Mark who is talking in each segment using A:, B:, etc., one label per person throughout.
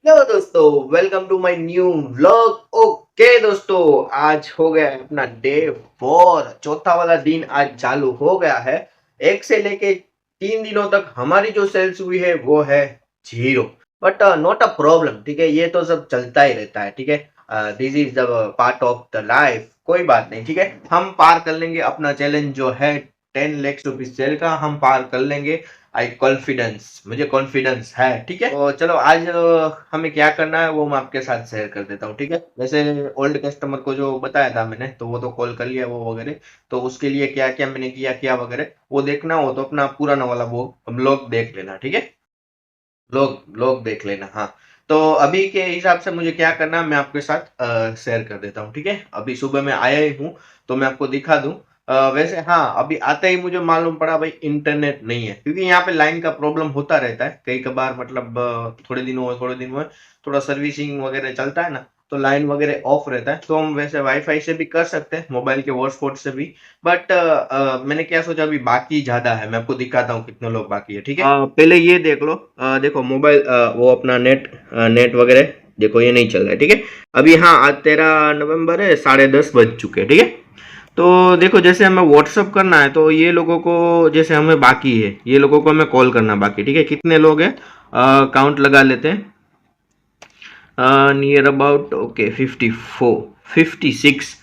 A: Hello दोस्तों, welcome to my new vlog. Okay दोस्तों, आज हो गया है अपना डे 4, चौथा वाला दिन आज चालू हो गया है। 1 से लेके 3 दिनों तक हमारी जो सेल्स हुई है वो है 0। बट नॉट अ प्रॉब्लम, ठीक है, ये तो सब चलता ही रहता है, ठीक है। This is the part of the life, कोई बात नहीं, ठीक है। हम पार कर लेंगे अपना चैलेंज जो है 10 लाख रुपीज सेल का, हम पार कर लेंगे। आई कॉन्फिडेंस, मुझे कॉन्फिडेंस है, ठीक है। तो चलो आज हमें क्या करना है वो मैं आपके साथ शेयर कर देता हूँ, ठीक है। वैसे ओल्ड कस्टमर को जो बताया था मैंने, तो वो तो कॉल कर लिया वो वगैरह। तो उसके लिए क्या क्या मैंने किया क्या वगैरह वो देखना हो तो अपना पुराना वाला वो ब्लॉग देख लेना, ठीक है। ब्लॉग ब्लॉग देख लेना, हाँ। तो अभी के हिसाब से मुझे क्या करना है मैं आपके साथ शेयर कर देता हूँ, ठीक है। अभी सुबह मैं आया ही हूँ तो मैं आपको दिखा दूं। वैसे हाँ, अभी आते ही मुझे मालूम पड़ा भाई इंटरनेट नहीं है, क्योंकि यहाँ पे लाइन का प्रॉब्लम होता रहता है कई कबार, मतलब थोड़े दिन में थोड़ा सर्विसिंग वगैरह चलता है ना, तो लाइन वगैरह ऑफ रहता है। तो हम वैसे वाईफाई से भी कर सकते हैं, मोबाइल के हॉटस्पॉट से भी। बट मैंने क्या सोचा, अभी बाकी ज्यादा है, मैं आपको दिखाता हूँ कितने लोग बाकी है, ठीक है। पहले ये देख लो, देखो मोबाइल, वो अपना नेट, नेट वगैरह देखो, ये नहीं चल रहा है, ठीक है। अभी हाँ, आज 13 नवंबर है, 10:30 बज चुके हैं, ठीक है। तो देखो, जैसे हमें व्हाट्सअप करना है तो ये लोगों को, जैसे हमें बाकी है ये लोगों को हमें कॉल करना बाकी, ठीक है। कितने लोग हैं, काउंट लगा लेते हैं। Near about, okay, 56।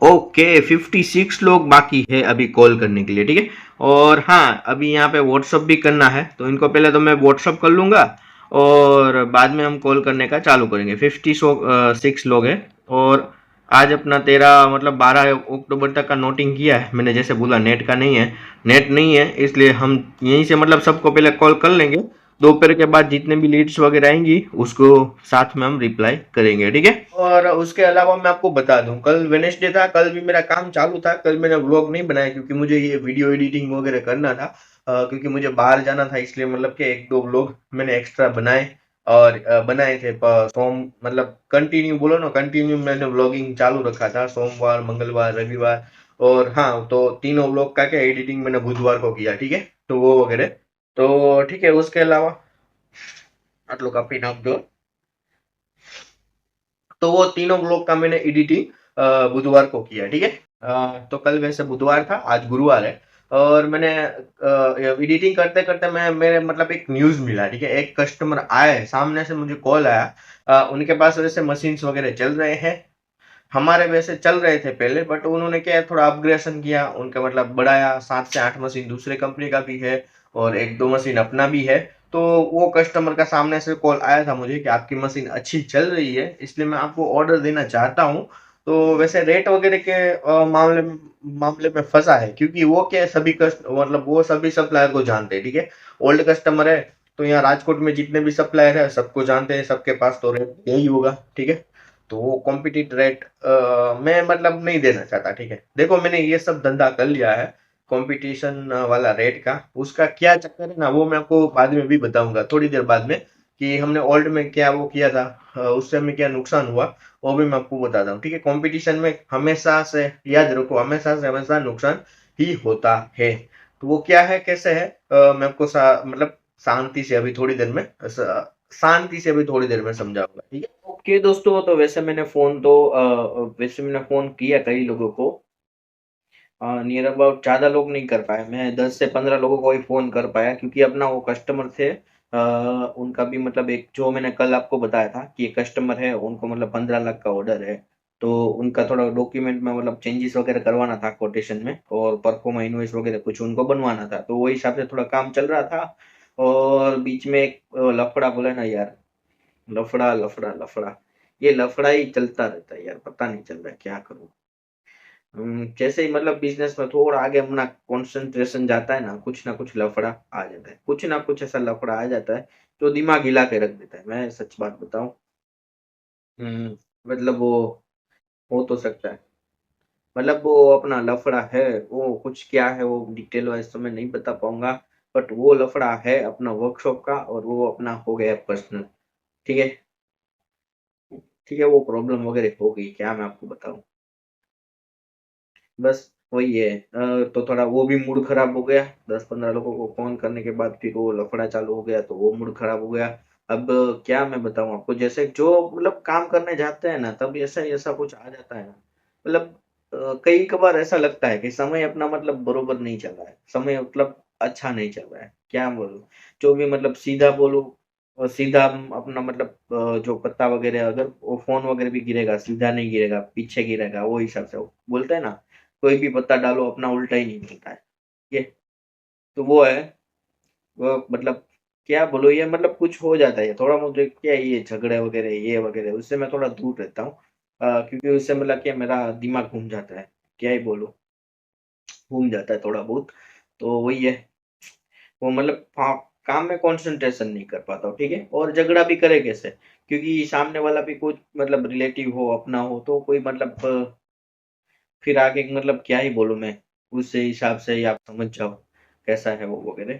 A: ओके, 56 लोग बाकी है अभी कॉल करने के लिए, ठीक है। और हाँ, अभी यहाँ पे व्हाट्सअप भी करना है, तो इनको पहले तो मैं व्हाट्सअप कर लूंगा और बाद में हम कॉल करने का चालू करेंगे। 56 लोग हैं। और आज अपना 13, मतलब 12 अक्टूबर तक का नोटिंग किया है मैंने, जैसे बोला नेट का नहीं है। नेट नहीं है इसलिए हम यहीं से मतलब सबको पहले कॉल कर लेंगे। दोपहर के बाद जितने भी लीड्स वगैरह आएंगी उसको साथ में हम रिप्लाई करेंगे, ठीक है। और उसके अलावा मैं आपको बता दूं, कल वेनेसडे था, कल भी मेरा काम चालू था। कल मैंने व्लॉग नहीं बनाया क्योंकि मुझे ये वीडियो एडिटिंग वगैरह करना था। क्योंकि मुझे बाहर जाना था, इसलिए मतलब कि एक दो व्लॉग मैंने एक्स्ट्रा बनाए। और बनाए थे सोम, मतलब कंटिन्यू बोलो ना, कंटिन्यू मैंने व्लॉगिंग चालू रखा था, सोमवार मंगलवार रविवार। और हाँ, तो तीनों व्लॉग का क्या एडिटिंग मैंने बुधवार को किया, ठीक है। तो वो वगैरह, तो ठीक है। उसके अलावा आटलो काफी नाम दो। तो वो तीनों ब्लॉग का मैंने एडिटिंग बुधवार को किया, ठीक है। तो कल वैसे बुधवार था, आज गुरुवार है। और मैंने एडिटिंग करते करते मैं मेरे मतलब एक न्यूज मिला, ठीक है। एक कस्टमर आए, सामने से मुझे कॉल आया। उनके पास वैसे मशीन्स वगैरह चल रहे हैं, हमारे वैसे चल रहे थे पहले, बट उन्होंने क्या है, थोड़ा अपग्रेडेशन किया उनका, मतलब बढ़ाया। 7 से 8 मशीन दूसरे कंपनी का भी है और एक दो मशीन अपना भी है। तो वो कस्टमर का सामने से कॉल आया था मुझे कि आपकी मशीन अच्छी चल रही है, इसलिए मैं आपको ऑर्डर देना चाहता हूँ। तो वैसे रेट वगैरह के मामले में फंसा है, क्योंकि वो क्या है, सभी कस्ट मतलब वो सभी सप्लायर को जानते हैं, ठीक है। ओल्ड कस्टमर है, तो यहाँ राजकोट में जितने भी सप्लायर है सबको जानते हैं, सबके पास तो रेट यही होगा, ठीक है। तो वो कॉम्पिटिट रेट मैं मतलब नहीं देना चाहता, ठीक है। देखो, मैंने ये सब धंधा कर लिया है कंपटीशन वाला रेट का। उसका क्या चक्कर है ना, वो मैं आपको बाद में भी बताऊंगा, थोड़ी देर बाद में, कि हमने ओल्ड में क्या वो किया था, उससे हमें क्या नुकसान हुआ, वो भी मैं आपको बताता हूँ, ठीक है। कंपटीशन में हमेशा से याद रखो, हमेशा से हमेशा नुकसान ही होता है। तो वो क्या है, कैसे है, मैं आपको मतलब शांति से अभी थोड़ी देर में शांति से अभी थोड़ी देर में समझाऊंगा, ठीक है। ओके दोस्तों, तो वैसे मैंने फोन किया कई लोगों को। नियर अबाउट ज्यादा लोग नहीं कर पाए, मैं 10 से 15 लोगों को ही फोन कर पाया, क्योंकि अपना वो कस्टमर थे, उनका भी मतलब एक जो मैंने कल आपको बताया था कि एक कस्टमर है, उनको मतलब 15 लाख का ऑर्डर है। तो उनका थोड़ा डॉक्यूमेंट में मतलब चेंजेस वगैरह करवाना था कोटेशन में, और परफॉर्मा इनवॉइस वगैरह कुछ उनको बनवाना था, तो वो हिसाब से थोड़ा काम चल रहा था। और बीच में एक लफड़ा बोला ना यार, लफड़ा लफड़ा लफड़ा, ये लफड़ा ही चलता रहता है यार, पता नहीं चल रहा है क्या करूं। जैसे ही मतलब बिजनेस में थोड़ा आगे अपना कंसंट्रेशन जाता है ना कुछ लफड़ा आ जाता है, कुछ ना कुछ ऐसा लफड़ा आ जाता है जो दिमाग हिला के रख देता है, मैं सच बात बताऊं। मतलब वो हो तो सकता है, मतलब वो अपना लफड़ा है, वो कुछ क्या है वो डिटेल वाइज तो मैं नहीं बता पाऊंगा। बट वो लफड़ा है अपना वर्कशॉप का, और वो अपना हो गया पर्सनल, ठीक है। ठीक है, वो प्रॉब्लम वगैरह हो गई, क्या मैं आपको बताऊं। बस वही है। तो थोड़ा वो भी मूड खराब हो गया, 10-15 लोगों को फोन करने के बाद फिर वो लफड़ा चालू हो गया, तो वो मूड खराब हो गया। अब क्या मैं बताऊँ आपको, जैसे जो मतलब काम करने जाते हैं ना, तब ऐसा कुछ आ जाता है ना, मतलब कई कबार ऐसा लगता है कि समय अपना मतलब बरोबर नहीं चल रहा है, समय मतलब अच्छा नहीं चल रहा है, क्या बोलूँ? जो भी मतलब सीधा बोलूँ और सीधा अपना मतलब जो पत्ता वगैरह अगर वो फ़ोन वगैरह भी गिरेगा, सीधा नहीं गिरेगा, पीछे गिरेगा, वो हिसाब से वो बोलते हैं ना, कोई भी पत्ता डालो अपना उल्टा ही नहीं मिलता है, ये तो वो है। वो मतलब क्या बोलूँ, ये मतलब कुछ हो जाता है, थोड़ा मुझे क्या है, ये झगड़े वगैरह ये वगैरह उससे मैं थोड़ा दूर रहता हूँ। क्योंकि उससे मतलब क्या मेरा दिमाग घूम जाता है, क्या ही बोलूँ, घूम जाता है थोड़ा बहुत। तो वही है, वो मतलब काम में कंसंट्रेशन नहीं कर पाता हूँ, ठीक है? और झगड़ा भी करे कैसे? क्योंकि सामने वाला भी कुछ मतलब रिलेटिव हो, अपना हो, तो कोई मतलब फिर आगे मतलब क्या ही बोलूँ मैं, उस हिसाब से ही आप समझ जाओ, कैसा है वो वगैरह।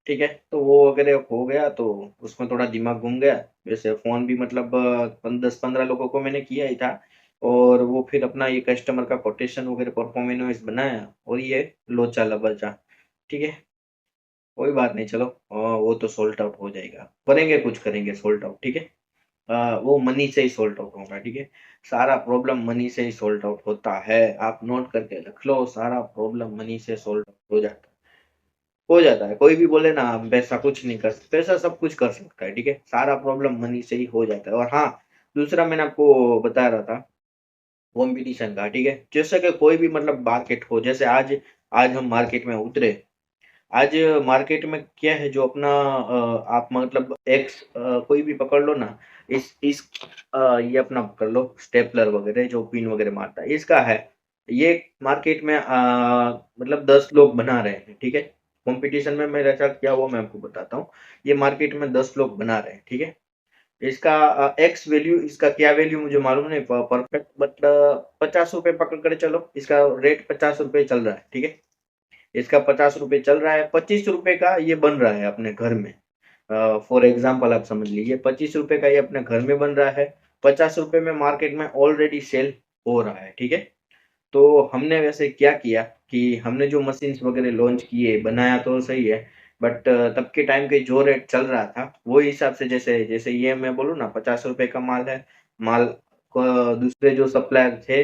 A: ठीक है, तो वो वगैरह हो गया तो उसमें थोड़ा दिमाग घूम गया। वैसे फ़ोन भी मतलब 10-15 लोगों को मैंने किया ही था, और वो फिर अपना ये कस्टमर का कोटेशन वगैरह परफॉर्मेंस बनाया और ये लोचा लबचा। ठीक है, कोई बात नहीं, चलो वो तो सॉल्ट आउट हो जाएगा। करेंगे, कुछ करेंगे सॉल्ट आउट, ठीक है? वो मनी से ही सॉल्ट आउट होगा, ठीक है? सारा प्रॉब्लम मनी से ही सॉल्ट आउट होता है। आप नोट करके रख लो, सारा प्रॉब्लम मनी से सॉल्ट आउट हो जाता है। हो जाता है, कोई भी बोले ना हम पैसा कुछ नहीं कर सकते, पैसा सब कुछ कर सकता है, ठीक है? सारा प्रॉब्लम मनी से ही हो जाता है। और हाँ, दूसरा मैंने आपको बता रहा था कॉम्पिटिशन का, ठीक है? जैसे कि कोई भी मतलब मार्केट हो, जैसे आज आज हम मार्केट में उतरे, आज मार्केट में क्या है जो अपना आप मतलब एक्स कोई भी पकड़ लो ना, इस ये अपना पकड़ लो स्टेपलर वगैरह जो पिन वगैरह मारता है, इसका है। ये मार्केट में मतलब 10 लोग बना रहे हैं, ठीक है? कंपटीशन में मेरे साथ क्या हुआ मैं आपको बताता हूँ। ये मार्केट में 10 लोग बना रहे हैं, ठीक है? इसका एक्स वैल्यू, इसका क्या वैल्यू मुझे मालूम नहीं परफेक्ट, बट 50 रुपए पकड़ कर चलो, इसका रेट 50 रुपए चल रहा है, ठीक है? इसका 50 रुपए चल रहा है, 25 रुपए का ये बन रहा है अपने घर में। फॉर एग्जाम्पल आप समझ लीजिए, 25 रुपए का ये अपने घर में बन रहा है, 50 रुपए में मार्केट में ऑलरेडी सेल हो रहा है, ठीक है? तो हमने वैसे क्या किया कि हमने जो मशीन्स वगैरह लॉन्च किए, बनाया तो सही है, बट तब के टाइम के जो रेट चल रहा था, वो हिसाब से जैसे जैसे ये मैं बोलूँ ना 50 रुपए का माल है, माल को दूसरे जो सप्लायर थे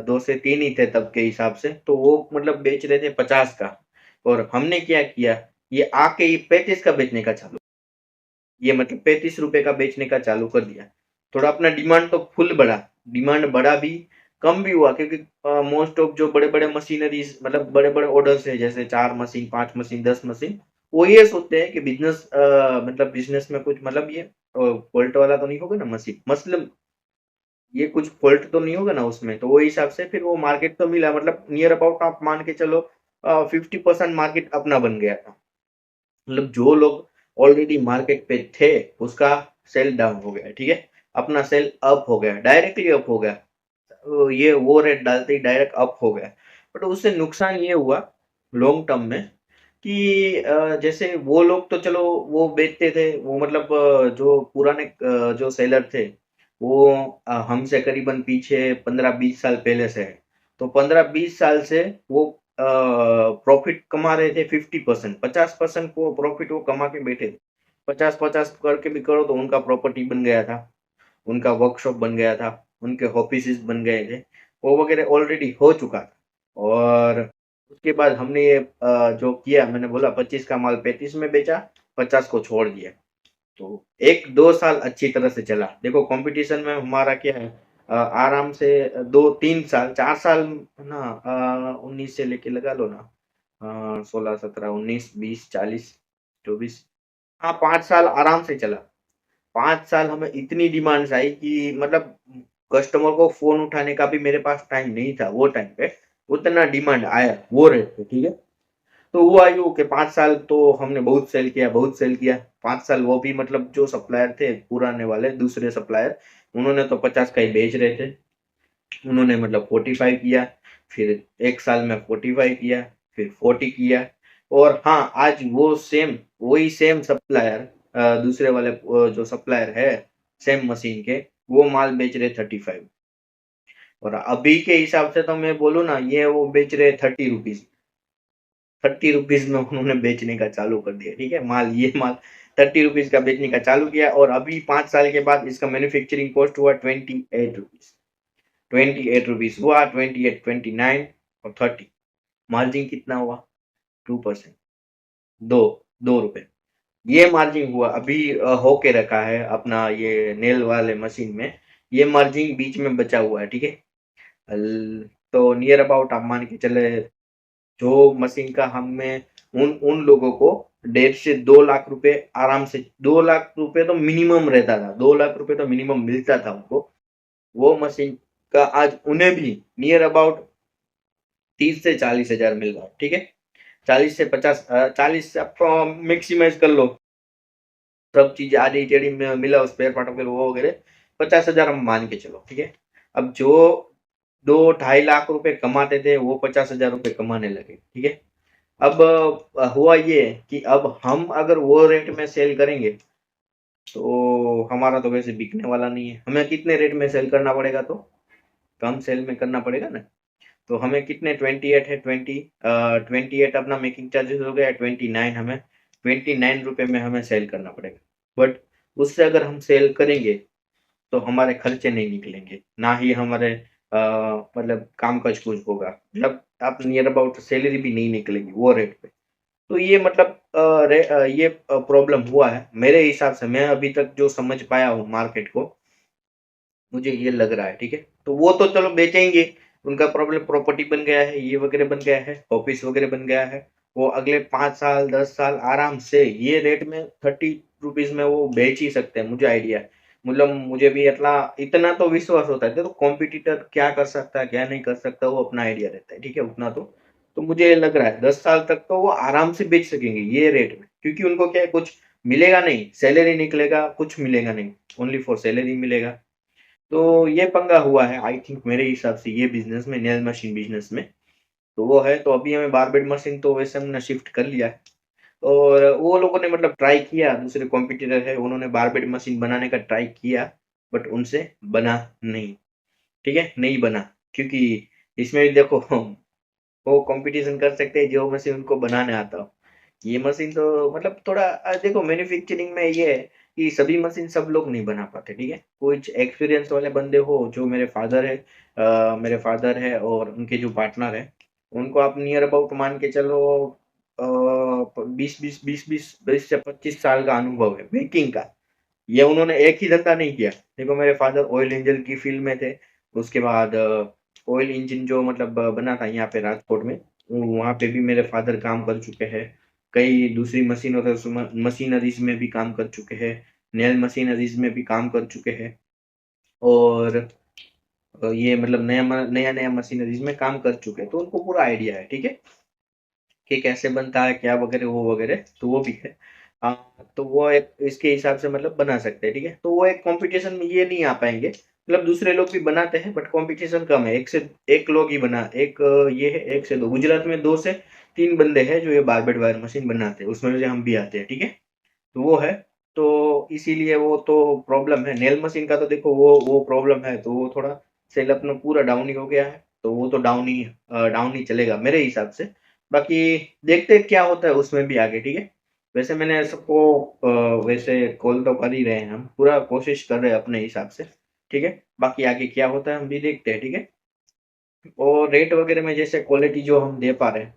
A: 2 से 3 ही थे तब के हिसाब से, तो वो मतलब बेच रहे थे 50 का, और हमने क्या किया, ये आके ये 35 का बेचने का चालू, ये मतलब 35 रुपए का बेचने का चालू कर दिया। थोड़ा अपना डिमांड तो फुल बढ़ा, डिमांड बढ़ा भी, कम भी हुआ, क्योंकि मोस्ट ऑफ जो बड़े-बड़े मशीनरीज़ मतलब बड़े-बड़े ऑर्डर्स है, जैसे 4 मशीन, 5 मशीन, 10 मशीन, वो ये सोचते हैं कि बिज़नेस मतलब बिज़नेस में कुछ मतलब ये फ़ॉल्ट वाला तो नहीं होगा ना मशीन, मतलब ये कुछ फ़ॉल्ट तो नहीं होगा ना उसमें, तो वो हिसाब से फिर वो मार्केट तो मिला, मतलब नियर अबाउट आप मान के चलो 50% मार्केट अपना बन गया था। मतलब जो लोग ऑलरेडी मार्केट पे थे, उसका सेल डाउन हो गया, ठीक है? अपना सेल अप हो गया, डायरेक्टली अप हो गया। ये वो रेट डालते ही डायरेक्ट अप हो गया। बट उससे नुकसान ये हुआ लॉन्ग टर्म में कि जैसे वो लोग तो चलो वो बेचते थे, वो मतलब जो पुराने जो सेलर थे, वो हमसे करीबन पीछे 15-20 साल पहले से है। तो 15-20 साल से वो प्रॉफिट कमा रहे थे 50%, 50% को प्रॉफिट वो कमा के बैठे थे। 50-50 करके भी करो तो उनका प्रॉपर्टी बन गया था, उनका वर्कशॉप बन गया था, उनके ऑफिसेज़ बन गए थे, वो वगैरह ऑलरेडी हो चुका था। और उसके बाद हमने ये जो किया, मैंने बोला 25 का माल 35 में बेचा, 50 को छोड़ दिया। तो 1-2 साल अच्छी तरह से चला। देखो कॉम्पिटिशन में हमारा क्या है, आराम से 2-3 साल, 4 साल ना, 19 से लेके लगा लो ना, 16, 17, 19, 20, 40, 24, हाँ 5 साल आराम से चला। 5 साल हमें इतनी डिमांड्स आई कि मतलब कस्टमर को फ़ोन उठाने का भी मेरे पास टाइम नहीं था वो टाइम पे, उतना डिमांड आया वो रेट पे, ठीक है? तो हुआ यूँ कि 5 साल तो हमने बहुत सेल किया। 5 साल वो भी मतलब जो सप्लायर थे पुराने वाले दूसरे सप्लायर, उन्होंने तो 50 का ही बेच रहे थे। उन्होंने मतलब 45 किया, फिर 1 साल में 45 किया, फिर 40 किया, और हाँ, आज वो सेम वही सेम सप्लायर दूसरे वाले जो सप्लायर है सेम मशीन के, वो माल बेच रहे 35, और अभी के हिसाब से तो मैं बोलूँ ना, ये वो बेच रहे 30 रुपीज़। ₹30 में उन्होंने बेचने का चालू कर दिया, ठीक है। ये माल ₹30 का बेचने का चालू किया और अभी 5 साल के बाद इसका मैन्युफैक्चरिंग कॉस्ट हुआ ₹28। ₹28 हुआ, 28, 29 और 30। मार्जिन कितना हुआ? 2%। दो दो रुपए ये मार्जिन हुआ। अभी होके रखा है अपना ये नेल वाले मशीन में, ये मार्जिन बीच में बचा हुआ है, ठीक है। तो नियर अबाउट आप मान के चले, जो मशीन का हमें उन उन लोगों को 1.5 से 2 लाख रुपए आराम से, 2 लाख रुपए तो मिनिमम रहता था, 2 लाख रुपए तो मिनिमम मिलता था उनको। वो मशीन का आज उन्हें भी नियर अबाउट 30 से 40 हजार मिल रहा है, ठीक है। 40 से 50, 40 से आप मैक्सिमाइज कर लो, सब चीज आधी टेढ़ी में मिला, स्पेयर पार्ट वगैरह वो वगैरह, 50 हजार हम मान के चलो, ठीक है। अब जो 2-2.5 लाख रुपए कमाते थे वो 50 हजार रुपए कमाने लगे, ठीक है। अब हुआ ये कि अब हम अगर वो रेट में सेल करेंगे तो हमारा तो वैसे बिकने वाला नहीं है। हमें कितने रेट में सेल करना पड़ेगा? तो कम सेल में करना पड़ेगा ना। तो हमें कितने, 28 है, 28 अपना मेकिंग चार्जेस हो गया, 29 हमें, 29 रुपए में हमें सेल करना पड़ेगा। बट उससे अगर हम सेल करेंगे तो हमारे खर्चे नहीं निकलेंगे, ना ही हमारे मतलब काम काज कुछ होगा, मतलब आप नियर अबाउट सैलरी भी नहीं निकलेगी वो रेट पे। तो ये मतलब ये प्रॉब्लम हुआ है मेरे हिसाब से। मैं अभी तक जो समझ पाया हूँ मार्केट को, मुझे ये लग रहा है, ठीक है। तो वो तो चलो बेचेंगे, उनका प्रॉब्लम, प्रॉपर्टी बन गया है, ये वगैरह बन गया है, ऑफिस वगैरह बन गया है। वो अगले 5 साल 10 साल आराम से ये रेट में ₹30 में वो बेच ही सकते हैं, मुझे आइडिया है। मतलब मुझे भी इतना इतना तो विश्वास होता है। देखो कॉम्पिटिटर क्या कर सकता है क्या नहीं कर सकता वो अपना आइडिया रहता है, ठीक है, उतना तो मुझे लग रहा है 10 साल तक तो वो आराम से बेच सकेंगे ये रेट में, क्योंकि उनको क्या है, कुछ मिलेगा नहीं, सैलरी निकलेगा, कुछ मिलेगा नहीं, ओनली फॉर सैलरी मिलेगा। तो ये पंगा हुआ है आई थिंक मेरे हिसाब से ये बिजनेस में, नेल मशीन बिजनेस में। तो वो है। तो अभी हमें बारबेड मशीन तो वैसे हमने शिफ्ट कर लिया है। और वो लोगों ने मतलब ट्राई किया, दूसरे कॉम्पिटिटर है उन्होंने बारबेड मशीन बनाने का ट्राई किया, बट उनसे बना नहीं, ठीक है, नहीं बना। क्योंकि इसमें भी देखो वो कंपटीशन कर सकते हैं जो मशीन उनको बनाने आता हो। ये मशीन तो मतलब थोड़ा देखो मैन्युफैक्चरिंग में ये है कि सभी मशीन सब लोग नहीं बना पाते, ठीक है। कुछ एक्सपीरियंस वाले बंदे हो, जो मेरे फादर है और उनके जो पार्टनर है, उनको आप नियर अबाउट मान के चलो 20 से 25 साल का अनुभव है मेकिंग का। ये उन्होंने एक ही धंधा नहीं किया। देखो मेरे फादर ऑयल इंजन की फील्ड में थे, उसके बाद ऑयल इंजन जो मतलब बना था यहाँ पे राजकोट में, वहाँ पे भी मेरे फादर काम कर चुके हैं। कई दूसरी मशीनरीज में भी काम कर चुके हैं, नेल मशीनरीज में भी काम कर चुके हैं। और ये मतलब नया नया मशीनरीज में काम कर चुके हैं, तो उनको पूरा आइडिया है, ठीक है, कि कैसे बनता है क्या वगैरह वो वगैरह, तो वो भी है। तो वो एक इसके हिसाब से मतलब बना सकते हैं, ठीक है। तो वो एक कंपटीशन में ये नहीं आ पाएंगे, मतलब दूसरे लोग भी बनाते हैं बट कंपटीशन कम है, एक से एक लोग ही बना, एक ये है, एक से दो, गुजरात में 2 से 3 बंदे हैं जो ये बारबेट वायर मशीन बनाते हैं, उसमें से हम भी आते हैं, ठीक है। तो वो है। तो इसीलिए वो तो प्रॉब्लम है नेल मशीन का, तो देखो वो प्रॉब्लम है, तो वो थोड़ा सेल अपना पूरा डाउन ही हो गया है, तो वो तो डाउन ही चलेगा मेरे हिसाब से। बाकी देखते हैं क्या होता है उसमें भी आगे, ठीक है। वैसे मैंने सबको वैसे कॉल तो कर ही रहे हैं, हम पूरा कोशिश कर रहे हैं अपने हिसाब से, ठीक है। बाकी आगे क्या होता है हम भी देखते हैं, ठीक है। और रेट वगैरह में जैसे क्वालिटी जो हम दे पा रहे हैं,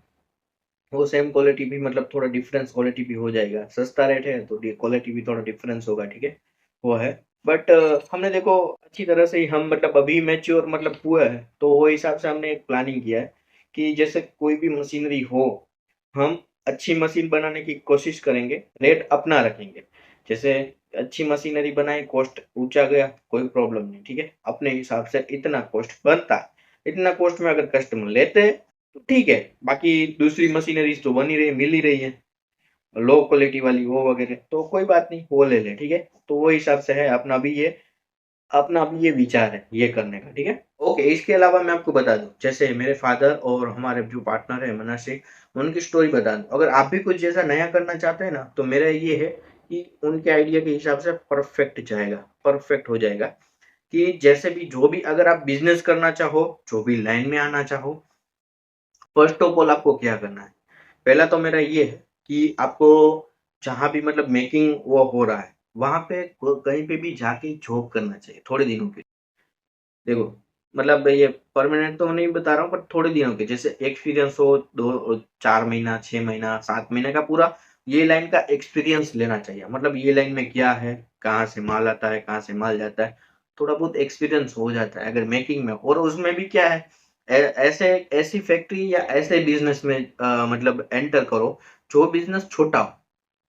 A: वो सेम क्वालिटी भी मतलब थोड़ा डिफरेंस क्वालिटी भी हो जाएगा। सस्ता रेट है तो क्वालिटी भी थोड़ा डिफरेंस होगा, ठीक है, वो है। बट हमने देखो अच्छी तरह से ही हम मतलब अभी मैच्योर मतलब हुआ है, तो वो हिसाब से हमने एक प्लानिंग किया है कि जैसे कोई भी मशीनरी हो, हम अच्छी मशीन बनाने की कोशिश करेंगे, रेट अपना रखेंगे। जैसे अच्छी मशीनरी बनाए, कॉस्ट ऊंचा गया कोई प्रॉब्लम नहीं, ठीक है, अपने हिसाब से इतना कॉस्ट बनता है, इतना कॉस्ट में अगर कस्टमर लेते हैं तो ठीक है। बाकी दूसरी मशीनरीज तो बन ही रही, मिल ही रही है लो क्वालिटी वाली वो वगैरह, तो कोई बात नहीं, वो ले ले, ठीक है। तो वो हिसाब से है अपना भी ये विचार है ये करने का, ठीक है। ओके, इसके अलावा मैं आपको बता दूं, जैसे मेरे फादर और हमारे जो पार्टनर है मनाशी, उनकी स्टोरी बता दूं। अगर आप भी कुछ जैसा नया करना चाहते हैं ना, तो मेरा ये है कि उनके आइडिया के हिसाब से परफेक्ट जाएगा, परफेक्ट हो जाएगा। कि जैसे भी जो भी अगर आप बिजनेस करना चाहो, जो भी लाइन में आना चाहो, फर्स्ट ऑफ ऑल आपको क्या करना है, पहला तो मेरा ये है कि आपको जहाँ भी मतलब मेकिंग वो हो रहा है, वहाँ पे कहीं पे भी जाके जॉब करना चाहिए थोड़े दिनों के लिए। देखो, मतलब ये परमानेंट तो नहीं बता रहा हूँ, बट थोड़े दिनों के, जैसे एक्सपीरियंस हो 4 महीना, 6 महीना, 7 महीने का पूरा ये लाइन का एक्सपीरियंस लेना चाहिए। मतलब ये लाइन में क्या है, कहाँ से माल आता है, कहाँ से माल जाता है, थोड़ा बहुत एक्सपीरियंस हो जाता है अगर मेकिंग में। और उसमें भी क्या है, ऐसे ऐसी फैक्ट्री या ऐसे बिजनेस में मतलब एंटर करो जो बिजनेस छोटा हो।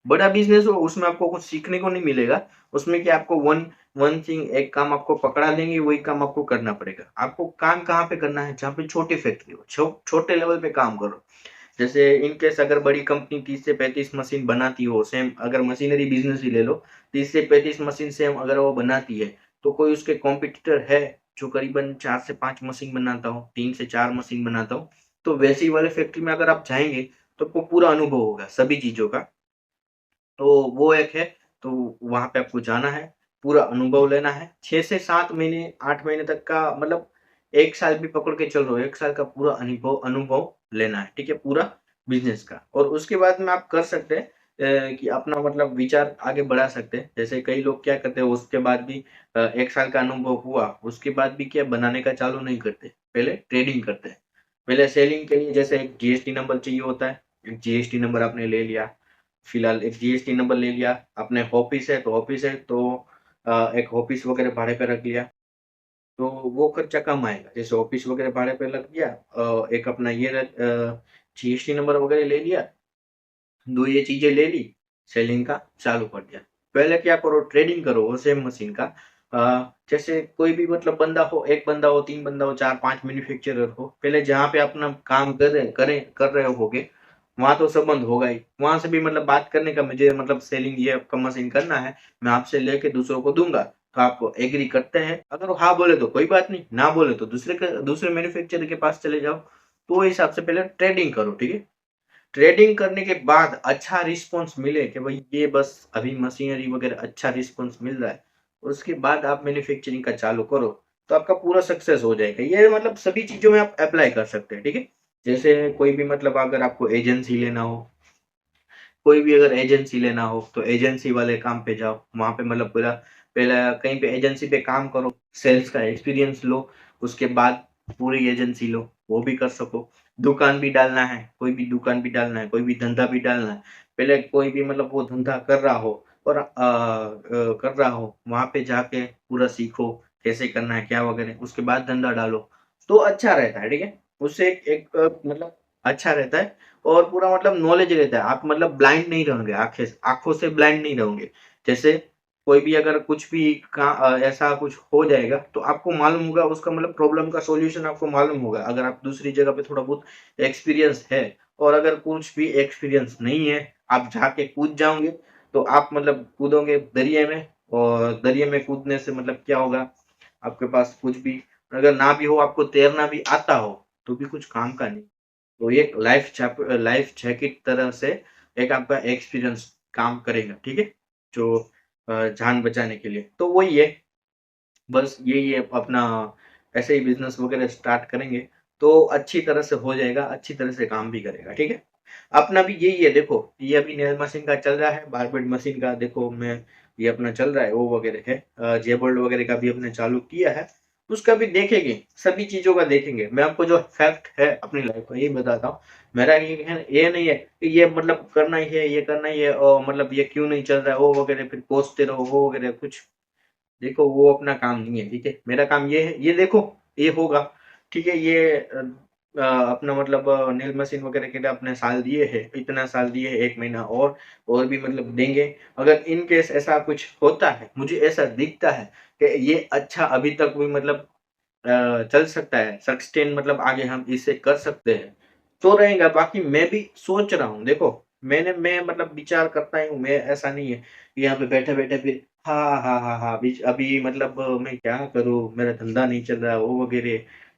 A: बड़ा बिजनेस हो उसमें आपको कुछ सीखने को नहीं मिलेगा। उसमें क्या आपको वन वन थिंग, एक काम आपको पकड़ा देंगे, वही काम आपको करना पड़ेगा। आपको काम कहाँ पे करना है, जहाँ पे छोटी फैक्ट्री हो, छोटे लेवल पे काम करो। जैसे इन केस अगर बड़ी कंपनी 30 से 35 मशीन बनाती हो, सेम अगर मशीनरी बिजनेस ही ले लो, 30 से 35 मशीन सेम अगर वो बनाती है, तो कोई उसके कॉम्पिटिटर है जो करीबन 4 से 5 मशीन बनाता हो, 3 से 4 मशीन बनाता हो, तो वैसी वाले फैक्ट्री में अगर आप जाएंगे तो आपको पूरा अनुभव होगा सभी चीजों का। तो वो एक है, तो वहाँ पे आपको जाना है, पूरा अनुभव लेना है। 6 से 7 महीने, 8 महीने तक का, मतलब 1 साल भी पकड़ के चल रहे हो, 1 साल का पूरा अनुभव अनुभव लेना है, ठीक है? पूरा बिज़नेस का। और उसके बाद में आप कर सकते हैं कि अपना मतलब विचार आगे बढ़ा सकते हैं। जैसे कई लोग क्या करते हैं, उसके बाद भी 1 साल का अनुभव हुआ, उसके बाद भी क्या बनाने का चालू नहीं करते, पहले ट्रेडिंग करते हैं। पहले सेलिंग के लिए जैसे एक जीएसटी नंबर चाहिए होता है, एक जीएसटी नंबर आपने ले लिया, फिलहाल एक जीएसटी नंबर ले लिया, अपने ऑफिस है तो एक ऑफिस वगैरह भाड़े पे रख लिया, तो वो खर्चा कम आएगा। जैसे ऑफिस वगैरह भाड़े पे लग गया, एक अपना ये जीएसटी नंबर वगैरह ले लिया, 2 ये चीजें ले ली, सेलिंग का चालू कर दिया। पहले क्या करो, ट्रेडिंग करो वो सेम मशीन का। जैसे कोई भी मतलब बंदा हो, 1 बंदा हो, 3 बंदा हो, 4-5 मैन्युफैक्चरर हो, पहले जहाँ पे अपना काम कर रहे होगे, वहाँ तो संबंध होगा ही। वहाँ से भी मतलब बात करने का, मुझे मतलब सेलिंग ये आपका मशीन करना है, मैं आपसे लेके दूसरों को दूँगा, तो आप एग्री करते हैं? अगर वो हाँ बोले तो कोई बात नहीं, ना बोले तो दूसरे मैन्युफैक्चरर के पास चले जाओ। तो वो हिसाब से पहले ट्रेडिंग करो, ठीक है? ट्रेडिंग करने के बाद अच्छा रिस्पॉन्स मिले कि भाई ये बस अभी मशीनरी वगैरह अच्छा रिस्पॉन्स मिल रहा है, और उसके बाद आप मैन्युफैक्चरिंग का चालू करो, तो आपका पूरा सक्सेस हो जाएगा। ये मतलब सभी चीज़ों में आप अप्लाई कर सकते हैं, ठीक है? जैसे कोई भी मतलब अगर आपको एजेंसी लेना हो, कोई भी अगर एजेंसी लेना हो, तो एजेंसी वाले काम पे जाओ। वहाँ पे मतलब पूरा पहले कहीं पे एजेंसी पे काम करो, सेल्स का एक्सपीरियंस लो, उसके बाद पूरी एजेंसी लो, वो भी कर सको। दुकान भी डालना है, कोई भी दुकान भी डालना है, कोई भी धंधा भी डालना है, पहले कोई भी मतलब वो धंधा कर रहा हो और कर रहा हो, वहाँ पे जाके पूरा सीखो, कैसे करना है, क्या वगैरह, उसके बाद धंधा डालो, तो अच्छा रहता है, ठीक है? उससे एक मतलब अच्छा रहता है, और पूरा मतलब नॉलेज रहता है। आप मतलब ब्लाइंड नहीं रहोगे, आँखों से ब्लाइंड नहीं रहोगे। जैसे कोई भी अगर कुछ भी ऐसा कुछ हो जाएगा, तो आपको मालूम होगा उसका मतलब प्रॉब्लम का सॉल्यूशन आपको मालूम होगा। अगर आप दूसरी जगह पे थोड़ा बहुत एक्सपीरियंस है, और अगर कुछ भी एक्सपीरियंस नहीं है, आप जाके कूद जाओगे, तो आप मतलब कूदोगे दरिया में, और दरिया में कूदने से मतलब क्या होगा, आपके पास कुछ भी अगर ना भी हो, आपको तैरना भी आता हो, तो भी कुछ काम का नहीं। तो ये लाइफ जैकेट तरह से एक आपका एक्सपीरियंस काम करेगा, ठीक है? जो जान बचाने के लिए। तो वही है, बस यही है अपना, ऐसे ही बिज़नेस वगैरह स्टार्ट करेंगे, तो अच्छी तरह से हो जाएगा, अच्छी तरह से काम भी करेगा, ठीक है? अपना भी यही है, देखो, ये अभी नेल मशीन का चल रहा है, बारबेड मशीन का देखो मैं, ये अपना चल रहा है, वो वगैरह है, जेबोल्ड वगैरह का भी हमने चालू किया है, उसका भी देखेंगे, सभी चीज़ों का देखेंगे। मैं आपको जो फैक्ट है अपनी लाइफ का यही बताता हूँ। मेरा ये नहीं है कि ये मतलब करना ही है, ये करना ही है, और मतलब ये क्यों नहीं चल रहा है, वो वगैरह फिर कोसते रहो, वो वगैरह कुछ। देखो वो अपना काम नहीं है, ठीक है? मेरा काम ये है, ये देखो, ये होगा, ठीक है? ये अपना मतलब नेल मशीन वगैरह के लिए अपने साल दिए हैं, इतना साल दिए हैं, 1 महीना और भी मतलब देंगे। अगर इन केस ऐसा कुछ होता है, मुझे ऐसा दिखता है कि ये अच्छा अभी तक भी मतलब चल सकता है, सस्टेन मतलब आगे हम इसे कर सकते हैं, तो रहेगा। बाकी मैं भी सोच रहा हूँ, देखो, मैं मतलब विचार करता ही हूँ, मैं ऐसा नहीं है कि यहाँ पे बैठे-बैठे फिर हाँ, अभी मतलब मैं क्या करूँ, मेरा धंधा नहीं चल रहा, वो वगैरह।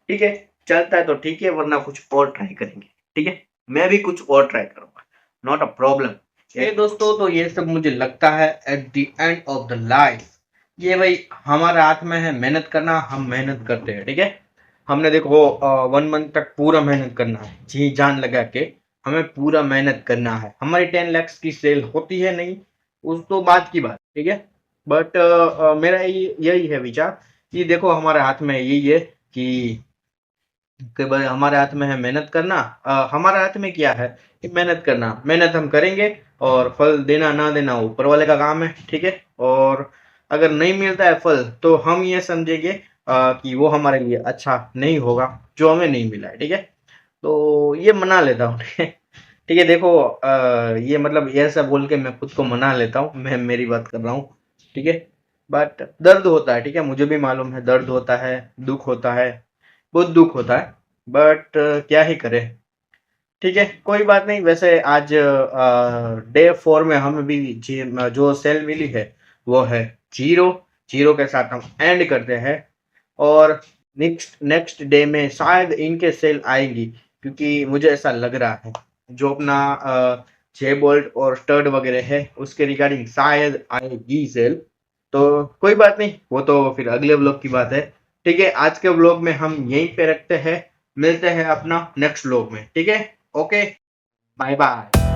A: ठीक है, चलता है तो ठीक है, वरना कुछ और ट्राई करेंगे, ठीक है? मैं भी कुछ और ट्राई करूँगा, नॉट अ प्रॉब्लम। दोस्तों, तो ये सब मुझे लगता है at the end of the life, ये भाई हमारे हाथ में है मेहनत करना, हम मेहनत करते हैं, ठीक है? हमने देखो 1 मंथ तक पूरा मेहनत करना है, जी जान लगा के हमें पूरा मेहनत करना है। हमारी 10 लाख की सेल होती है नहीं, उस तो बात की बात, ठीक है। बट मेरा यही है विचार कि देखो हमारे हाथ में यही है कि भाई हमारे हाथ में है मेहनत करना। हमारे हाथ में क्या है कि मेहनत करना, मेहनत हम करेंगे और फल देना ना देना ऊपर वाले का काम है, ठीक है। और अगर नहीं मिलता है फल तो हम ये समझेंगे कि वो हमारे लिए अच्छा नहीं होगा जो हमें नहीं मिला है, ठीक है। तो ये मना लेता हूँ ठीक है। ठीक है देखो ये मतलब ये ऐसा बोल के मैं खुद को मना लेता हूँ, मैं मेरी बात कर रहा हूँ, ठीक है। बट दर्द होता है, ठीक है, मुझे भी मालूम है दर्द होता है, दुख होता है, बहुत दुख होता है। बट क्या ही करे, ठीक है, कोई बात नहीं। वैसे आज डे 4 में हमें भी जो सेल मिली है वो है जीरो। जीरो के साथ हम एंड करते हैं और नेक्स्ट नेक्स्ट डे में शायद इनके सेल आएंगी, क्योंकि मुझे ऐसा लग रहा है जो अपना जे बोल्ट और स्टड वगैरह है उसके रिगार्डिंग शायद आएगी सेल। तो कोई बात नहीं, वो तो फिर अगले व्लॉग की बात है, ठीक है। आज के व्लॉग में हम यहीं पे रखते हैं, मिलते हैं अपना नेक्स्ट व्लॉग में, ठीक है। Okay, bye bye.